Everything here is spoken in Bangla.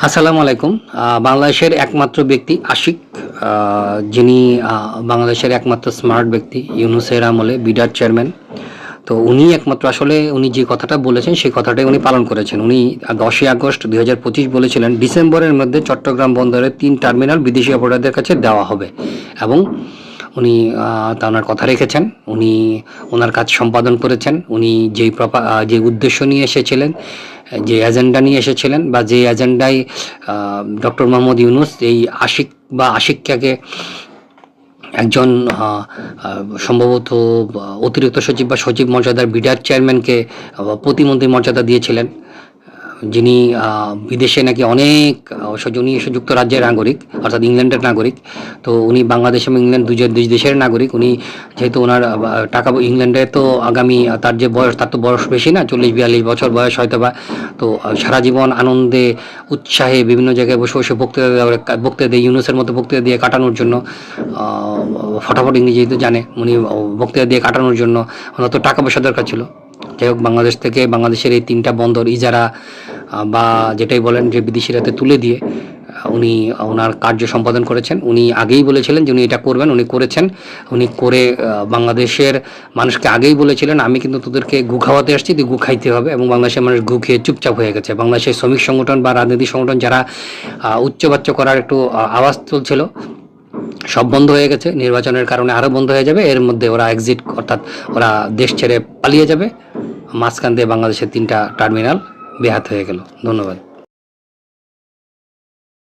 আসসালামু আলাইকুম। বাংলাদেশের একমাত্র ব্যক্তি আশিক, যিনি বাংলাদেশের একমাত্র স্মার্ট ব্যক্তি ইউনূসের আমলে বিডার চেয়ারম্যান। তো উনি একমাত্র আসলে উনি যে কথাটা বলেছেন সেই কথাটাই উনি পালন করেছেন। উনি 10ই আগস্ট 2025 বলেছিলেন ডিসেম্বরের মধ্যে চট্টগ্রাম বন্দরের 3 টার্মিনাল বিদেশি অপারেটরদের কাছে দেওয়া হবে এবং উনি তা ওনার কথা রেখেছেন। উনি ওনার কাজ সম্পাদন করেছেন। উনি যে উদ্দেশ্য নিয়ে এসেছিলেন, যে এজেন্ডা নিয়ে এসেছিলেন বা যে এজেন্ডায় ডক্টর মোহাম্মদ ইউনূস এই আশিক বা আশিককে একজন সম্ভবত অতিরিক্ত সচিব বা সচিব মর্যাদার বিডার চেয়ারম্যানকে প্রতিমন্ত্রী মর্যাদা দিয়েছিলেন, যিনি বিদেশে নাকি অনেক উনি যুক্তরাজ্যের নাগরিক অর্থাৎ ইংল্যান্ডের নাগরিক। তো উনি বাংলাদেশ এবং ইংল্যান্ড দুই দেশের নাগরিক। উনি যেহেতু ওনার টাকা ইংল্যান্ডে তো আগামী তার যে বয়স, তার তো বয়স বেশি না, 40-42 বছর বয়স হয়তো বা। তো সারা জীবন আনন্দে উৎসাহে বিভিন্ন জায়গায় বসে বসে বক্তৃতা দিয়ে ইউনূসের মতো বক্তৃতা দিয়ে কাটানোর জন্য, ফটাফট ইংরেজি তো জানে, উনি বক্তৃতা দিয়ে কাটানোর জন্য ওনার তো টাকা পয়সা দরকার ছিল। যাই হোক, বাংলাদেশ থেকে বাংলাদেশের এই 3টা বন্দর ইজারা বা যেটাই বলেন যে বিদেশির হাতে তুলে দিয়ে উনি ওনার কার্য সম্পাদন করেছেন। উনি আগেই বলেছিলেন যে উনি এটা করবেন, উনি করেছেন। উনি করে বাংলাদেশের মানুষকে আগেই বলেছিলেন, আমি কিন্তু তোদেরকে গু খাওয়াতে আসছি, তুই গু খাইতে হবে। এবং বাংলাদেশের মানুষ গু খেয়ে চুপচাপ হয়ে গেছে। বাংলাদেশের শ্রমিক সংগঠন বা রাজনৈতিক সংগঠন যারা উচ্চবাচ্য করার একটু আওয়াজ তুলছিল, সব বন্ধ হয়ে গেছে। নির্বাচনের কারণে আরও বন্ধ হয়ে যাবে। এর মধ্যে ওরা এক্সিট, অর্থাৎ ওরা দেশ ছেড়ে পালিয়ে যাবে। মাঝখান দিয়ে বাংলাদেশের 3টা টার্মিনাল বেহাত হয়ে গেল। ধন্যবাদ।